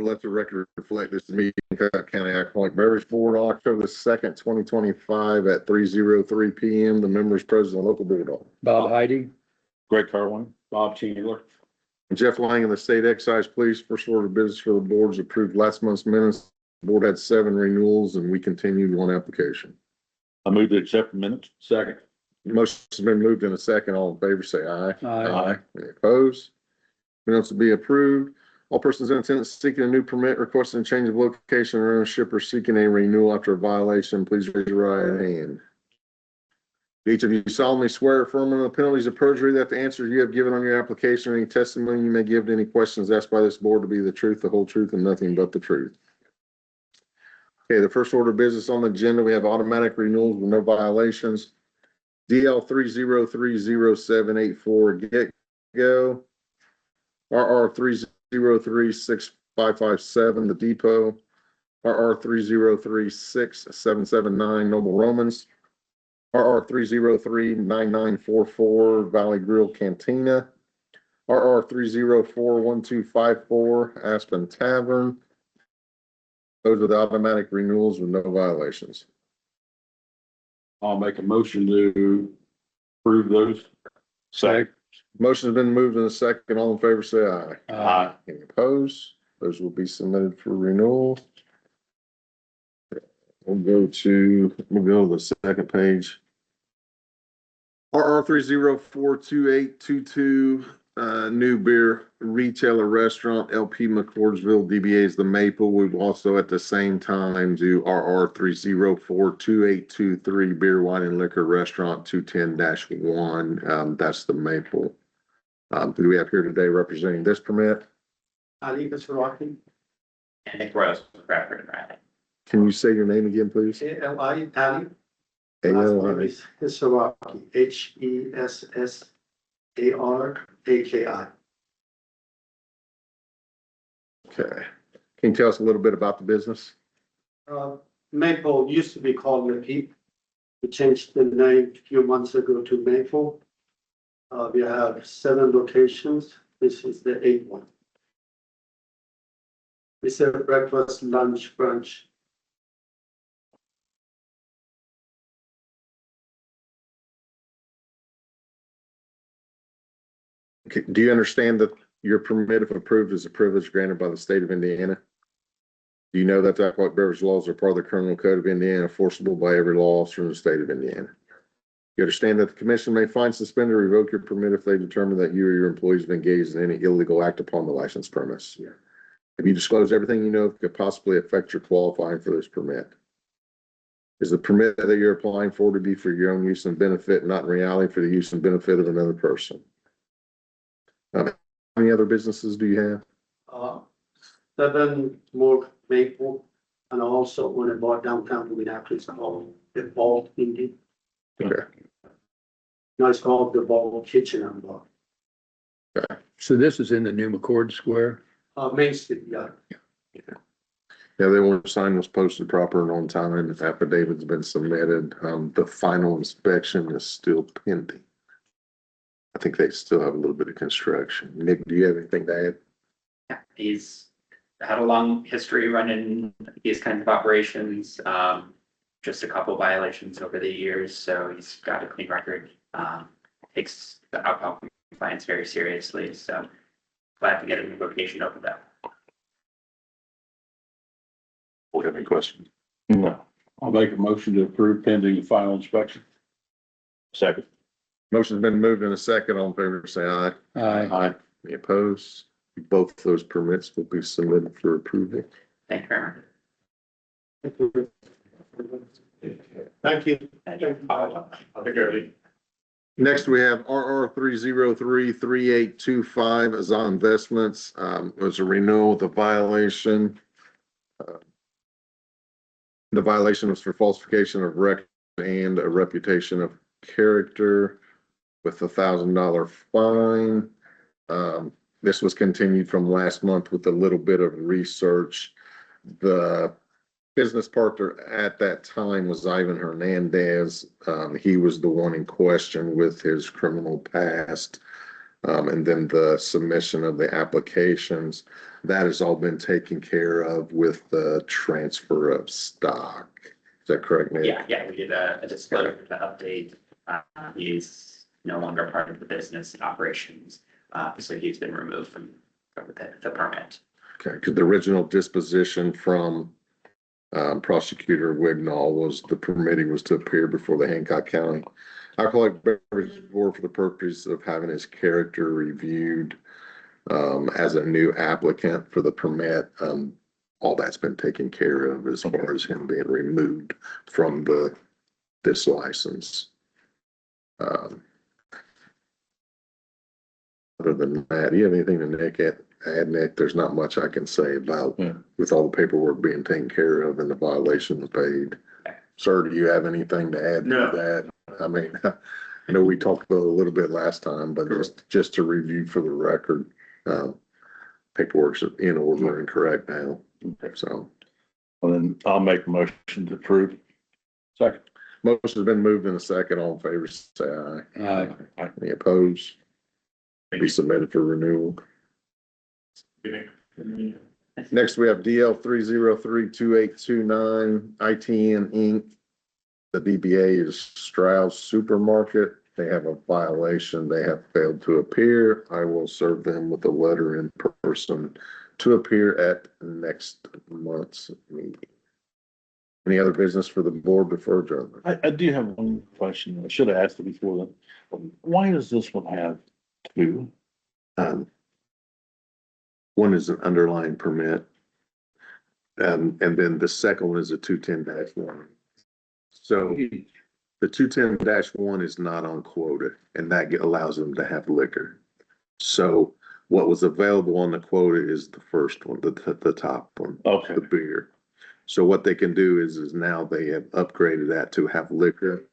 let the record reflect this meeting, Hancock County Alcoholic Beverage Board, October the 2nd, 2025 at 3:03 p.m. The members present, local board. Bob Heidi. Greg Carwin. Bob Chandler. Jeff Lang and the State Excise Police. First order of business for the boards approved last month's minutes. The board had 7 renewals and we continued 1 application. I move to accept the minutes. Second. Motion's been moved in a second. All in favor, say aye. Aye. Any opposed? Minutes to be approved. All persons in attendance seeking a new permit, requesting a change of location or ownership, or seeking a renewal after a violation, please raise your right hand. Each of you solemnly swear or affirm under the penalties of perjury that the answers you have given on your application or any testimony you may give to any questions asked by this board to be the truth, the whole truth, and nothing but the truth. Okay, the first order of business on the agenda, we have automatic renewals with no violations. DL 3030784 Get Go, RR 3036557 The Depot, RR 3036779 Noble Romans, RR 3039944 Valley Grill Cantina, RR 3041254 Aspen Tavern. Those are the automatic renewals with no violations. I'll make a motion to approve those. Second. Motion's been moved in a second. All in favor, say aye. Aye. Any opposed? Those will be submitted for renewal. We'll go to the second page. RR 3042822 New Beer Retailer Restaurant, LP McCordsville, DBA is the Maple. We will also at the same time do RR 3042823 Beer, Wine, and Liquor Restaurant 210-1. That's the Maple. Who do we have here today representing this permit? Ali Kasaraki. And Nick Rose, Bradford and Riley. Can you say your name again, please? Ali, Ali. A-L-I. Last name is Hisaraki, Hessaraki. Okay. Can you tell us a little bit about the business? Maple used to be called McPeak. We changed the name a few months ago to Maple. We have 7 locations. This is the 8th one. We serve breakfast, lunch, brunch. Okay. Do you understand that your permit, if approved, is a privilege granted by the state of Indiana? Do you know that the alcoholic beverage laws are part of the criminal code of Indiana, enforceable by every law officer in the state of Indiana? You understand that the commission may fine, suspend, or revoke your permit if they determine that you or your employees have engaged in any illegal act upon the license premise. Yeah. Have you disclosed everything you know that could possibly affect your qualifying for this permit? Is the permit that you're applying for to be for your own use and benefit, not in reality for the use and benefit of another person? How many other businesses do you have? 7 more Maple, and also when I bought downtown, we have to called the Vault Indy. Okay. Now it's called the Vault Kitchen and Bar. So this is in the new McCord Square. Main Street, yeah. Yeah, they were sign was posted proper and on time, and the affidavit's been submitted. The final inspection is still pending. I think they still have a little bit of construction. Nick, do you have anything to add? Yeah, he's had a long history running these kinds of operations, just a couple violations over the years, so he's got a clean record. Takes the alcohol compliance very seriously, so glad to get a new location opened up. Do you have any questions? No. I'll make a motion to approve pending the final inspection. Second. Motion's been moved in a second. All in favor, say aye. Aye. Aye. Any opposed? Both those permits will be submitted for approval. Thank you very much. Thank you. Thank you. Next, we have RR 3033825 Azan Investments. It was a renewal of the violation. The violation was for falsification of record and a reputation of character with $1,000 fine. This was continued from last month with a little bit of research. The business partner at that time was Ivan Hernandez. He was the one in question with his criminal past. And then the submission of the applications, that has all been taken care of with the transfer of stock. Is that correct, Nick? Yeah, we did a disclosure to update. He's no longer part of the business operations, so he's been removed from the permit. Okay, because the original disposition from Prosecutor Wignall was the permitting was to appear before the Hancock County Alcoholic Beverage Board for the purpose of having his character reviewed as a new applicant for the permit. All that's been taken care of as far as him being removed from this license. Other than that, do you have anything to add, Nick? There's not much I can say about with all the paperwork being taken care of and the violations paid. Sir, do you have anything to add to that? I mean, I know we talked about it a little bit last time, but just to review for the record, paperwork's in order and correct now. So. Well, then I'll make a motion to approve. Second. Motion's been moved in a second. All in favor, say aye. Aye. Any opposed? Be submitted for renewal. Next, we have DL 3032829 ITN Inc. The DBA is Strauss Supermarket. They have a violation. They have failed to appear. I will serve them with a letter in person to appear at next month's meeting. Any other business for the board before adjournment? I do have one question. I should have asked it before then. Why does this one have two? One is an underlying permit. And then the second one is a 210-1. So the 210-1 is not on quota, and that allows them to have liquor. So what was available on the quota is the first one, the top one, Okay. the beer. So what they can do is now they have upgraded that to have liquor.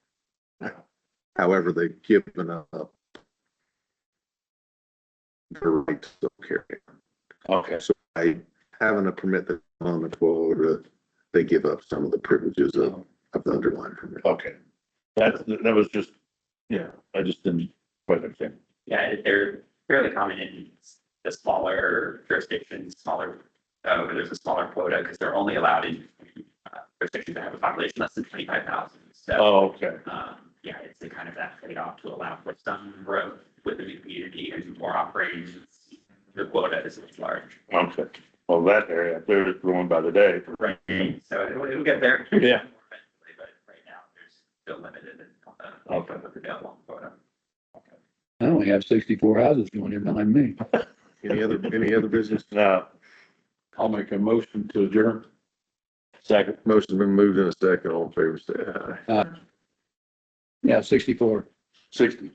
However, they've given up their right to carry. Okay. So by having a permit that's on the quota, they give up some of the privileges of the underlying permit. Okay. That was just, yeah, I just didn't quite understand. Yeah, they're fairly common in the smaller jurisdictions, where there's a smaller quota, because they're only allowed in jurisdictions that have a population less than 25,000. So, Okay. yeah, it's a kind of that trade-off to allow for some growth within the community and more operations. The quota is large. Okay. Well, that area, they're growing by the day. Right. So it'll get there. Yeah. But right now, there's still limited Okay. with available quota. I only have 64 houses going in behind me. Any other business? Now, I'll make a motion to adjourn. Second. Motion's been moved in a second. All in favor, say aye. Yeah, 64. 60.